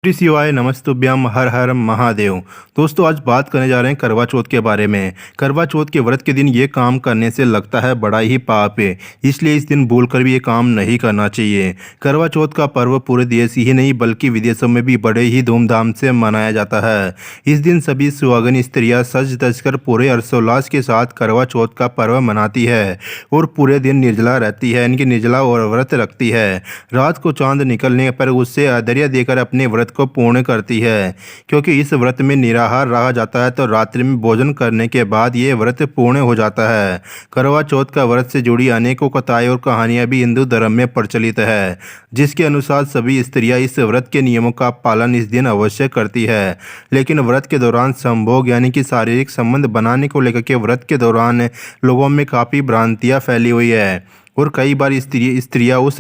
श्री शिवाय नमस्तुभ्यम हर हर महादेव। दोस्तों, आज बात करने जा रहे हैं करवा चौथ के बारे में। करवा चौथ के व्रत के दिन ये काम करने से लगता है बड़ा ही पाप है, इसलिए इस दिन भूलकर भी ये काम नहीं करना चाहिए। करवा चौथ का पर्व पूरे देश ही नहीं बल्कि विदेशों में भी बड़े ही धूमधाम से मनाया जाता है। इस दिन सभी सुहागिन स्त्रियां सज धज कर पूरे हर्षोल्लास के साथ करवा चौथ का पर्व मनाती है और पूरे दिन निर्जला रहती है, इनकी निर्जला और व्रत रखती है। रात को चांद निकलने पर उससे आदर्य देकर अपने व्रत को पूर्ण करती है, क्योंकि इस व्रत में निराहार रहा जाता है तो रात्रि में भोजन करने के बाद ये व्रत पूर्ण हो जाता है। करवा चौथ का व्रत से जुड़ी अनेकों कथाएं और कहानियां भी हिंदू धर्म में प्रचलित है, जिसके अनुसार सभी स्त्रियां इस व्रत के नियमों का पालन इस दिन अवश्य करती है। लेकिन व्रत के दौरान संभोग यानी कि शारीरिक संबंध बनाने को लेकर के व्रत के दौरान लोगों में काफ़ी भ्रांतियाँ फैली हुई है और कई बार स्त्रियां उस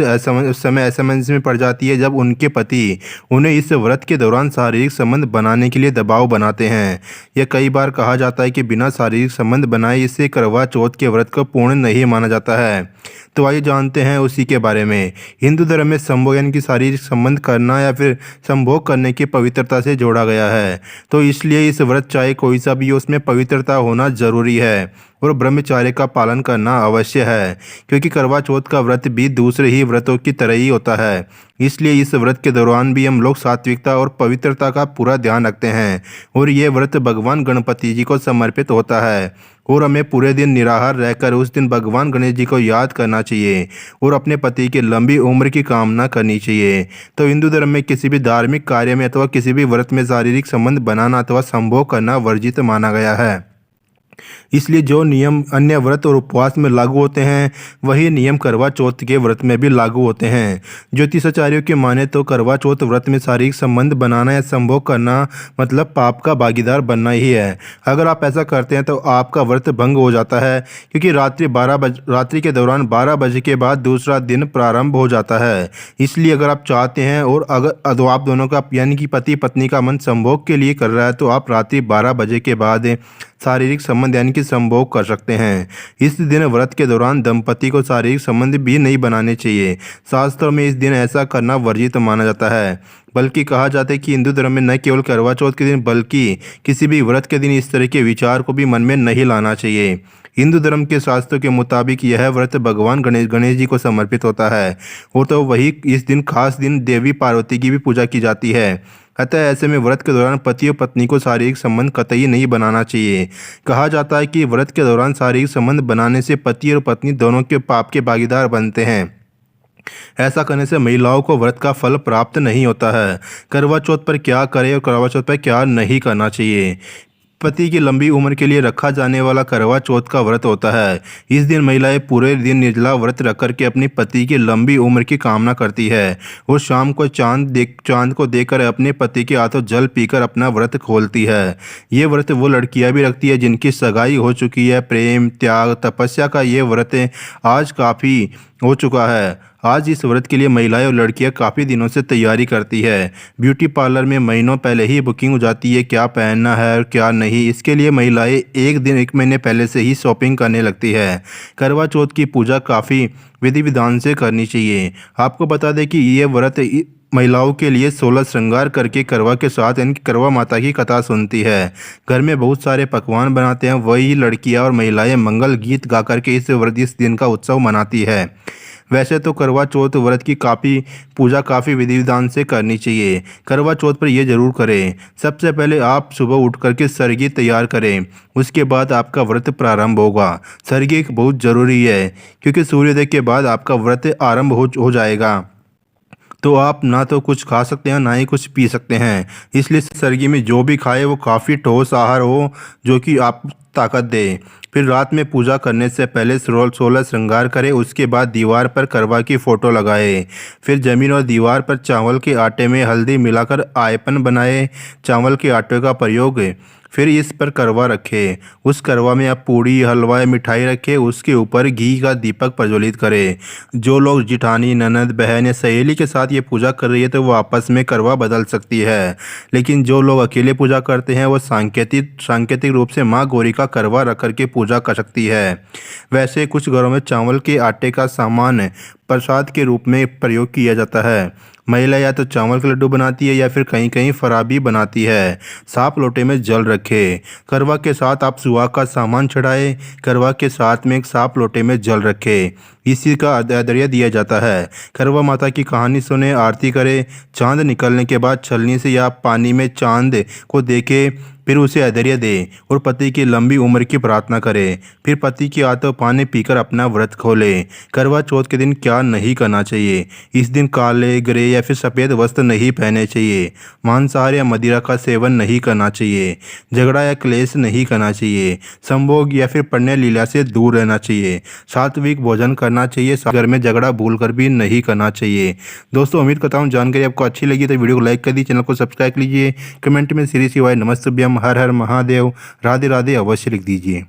समय असमंजस में पड़ जाती है जब उनके पति उन्हें इस व्रत के दौरान शारीरिक संबंध बनाने के लिए दबाव बनाते हैं। यह कई बार कहा जाता है कि बिना शारीरिक संबंध बनाए इसे करवा चौथ के व्रत को पूर्ण नहीं माना जाता है। तो आइए जानते हैं उसी के बारे में। हिंदू धर्म में संभोग यानी कि शारीरिक संबंध करना या फिर संभोग करने की पवित्रता से जोड़ा गया है, तो इसलिए इस व्रत चाहे कोई सा भी हो उसमें पवित्रता होना जरूरी है और ब्रह्मचर्य का पालन करना अवश्य है, क्योंकि करवा चौथ का व्रत भी दूसरे ही व्रतों की तरह ही होता है। इसलिए इस व्रत के दौरान भी हम लोग सात्विकता और पवित्रता का पूरा ध्यान रखते हैं और ये व्रत भगवान गणपति जी को समर्पित होता है और हमें पूरे दिन निराहार रहकर उस दिन भगवान गणेश जी को याद करना चाहिए और अपने पति की लंबी उम्र की कामना करनी चाहिए। तो हिंदू धर्म में किसी भी धार्मिक कार्य में अथवा किसी भी व्रत में शारीरिक संबंध बनाना अथवा संभोग करना वर्जित माना गया है। इसलिए जो नियम अन्य व्रत और उपवास में लागू होते हैं वही नियम करवा चौथ के व्रत में भी लागू होते हैं। ज्योतिषाचार्यों की माने तो करवा चौथ व्रत में शारीरिक संबंध बनाना या संभोग करना मतलब पाप का भागीदार बनना ही है। अगर आप ऐसा करते हैं तो आपका व्रत भंग हो जाता है, क्योंकि रात्रि के दौरान 12 बजे के बाद दूसरा दिन प्रारंभ हो जाता है। इसलिए अगर आप चाहते हैं और अगर आप दोनों का यानी कि पति पत्नी का मन संभोग के लिए कर रहा है तो आप रात्रि 12 बजे के बाद शारीरिक संबंध यानी कि संभोग कर सकते हैं। इस दिन व्रत के दौरान दंपति को शारीरिक संबंध भी नहीं बनाने चाहिए। शास्त्रों में इस दिन ऐसा करना वर्जित माना जाता है। बल्कि कहा जाता है कि हिंदू धर्म में न केवल करवा चौथ के दिन बल्कि किसी भी व्रत के दिन इस तरह के विचार को भी मन में नहीं लाना चाहिए। हिंदू धर्म के शास्त्रों के मुताबिक यह व्रत भगवान गणेश जी को समर्पित होता है और तो वही इस दिन खास दिन देवी पार्वती की भी पूजा की जाती है। अतः ऐसे में व्रत के दौरान पति और पत्नी को शारीरिक संबंध कतई नहीं बनाना चाहिए। कहा जाता है कि व्रत के दौरान शारीरिक संबंध बनाने से पति और पत्नी दोनों के पाप के भागीदार बनते हैं। ऐसा करने से महिलाओं को व्रत का फल प्राप्त नहीं होता है। करवा चौथ पर क्या करें और करवा चौथ पर क्या नहीं करना चाहिए। पति की लंबी उम्र के लिए रखा जाने वाला करवा चौथ का व्रत होता है। इस दिन महिलाएं पूरे दिन निर्जला व्रत रख करके अपनी पति की लंबी उम्र की कामना करती है और शाम को चांद को देखकर अपने पति के हाथों जल पीकर अपना व्रत खोलती है। ये व्रत वो लड़कियां भी रखती है जिनकी सगाई हो चुकी है। प्रेम त्याग तपस्या का ये व्रत आज काफ़ी हो चुका है। आज इस व्रत के लिए महिलाएं और लड़कियां काफ़ी दिनों से तैयारी करती है। ब्यूटी पार्लर में महीनों पहले ही बुकिंग हो जाती है, क्या पहनना है और क्या नहीं। इसके लिए महिलाएं एक महीने पहले से ही शॉपिंग करने लगती है। करवा चौथ की पूजा काफ़ी विधि विधान से करनी चाहिए। आपको बता दें कि ये व्रत महिलाओं के लिए 16 श्रृंगार करके करवा के साथ इनकी करवा माता की कथा सुनती है। घर में बहुत सारे पकवान बनाते हैं। वही लड़कियां और महिलाएं मंगल गीत गा करके इस दिन का उत्सव मनाती है। वैसे तो करवा चौथ व्रत की पूजा काफ़ी विधि विधान से करनी चाहिए। करवा चौथ पर यह जरूर करें, सबसे पहले आप सुबह उठ करके सरगी तैयार करें, उसके बाद आपका व्रत प्रारंभ होगा। सरगी बहुत ज़रूरी है क्योंकि सूर्योदय के बाद आपका व्रत आरंभ हो जाएगा, तो आप ना तो कुछ खा सकते हैं ना ही कुछ पी सकते हैं। इसलिए सरगी में जो भी खाए वो काफ़ी ठोस आहार हो जो कि आप ताकत दे। फिर रात में पूजा करने से पहले 16 श्रृंगार करें, उसके बाद दीवार पर करवा की फ़ोटो लगाए। फिर ज़मीन और दीवार पर चावल के आटे में हल्दी मिलाकर आयपन बनाए। चावल के आटे का प्रयोग फिर इस पर करवा रखें। उस करवा में आप पूड़ी हलवा या मिठाई रखें, उसके ऊपर घी का दीपक प्रज्वलित करें। जो लोग जिठानी ननद बहन या सहेली के साथ ये पूजा कर रही है तो वो आपस में करवा बदल सकती है, लेकिन जो लोग अकेले पूजा करते हैं वो सांकेतिक रूप से माँ गौरी का करवा रख करके पूजा कर सकती है। वैसे कुछ घरों में चावल के आटे का सामान प्रसाद के रूप में प्रयोग किया जाता है। महिला या तो चावल के लड्डू बनाती है या फिर कहीं कहीं फराबी बनाती है। साफ लोटे में जल रखें। करवा के साथ आप सुहाग का सामान चढ़ाएं। करवा के साथ में एक साफ लोटे में जल रखें। इसी का अदरिया दिया जाता है। करवा माता की कहानी सुने, आरती करें। चांद निकलने के बाद छलनी से या पानी में चांद को देखें, फिर उसे अदरिया दें और पति की लंबी उम्र की प्रार्थना करें। फिर पति की आत्मा पानी पीकर अपना व्रत खोलें। करवा चौथ के दिन क्या नहीं करना चाहिए? इस दिन काले, ग्रे या फिर सफ़ेद वस्त्र नहीं पहनने चाहिए। मांसाहार या मदिरा का सेवन नहीं करना चाहिए। झगड़ा या क्लेश नहीं करना चाहिए। संभोग या फिर पुण्य लीला से दूर रहना चाहिए। सात्विक भोजन करना चाहिए। घर में झगड़ा भूल कर भी नहीं करना चाहिए। दोस्तों, उम्मीद करता हूँ जानकारी आपको अच्छी लगी तो वीडियो को लाइक कर दीजिए, चैनल को सब्सक्राइब कीजिए। कमेंट में श्री शिवाय नमस्तुभ्यम, हर हर महादेव, राधे राधे अवश्य लिख दीजिए।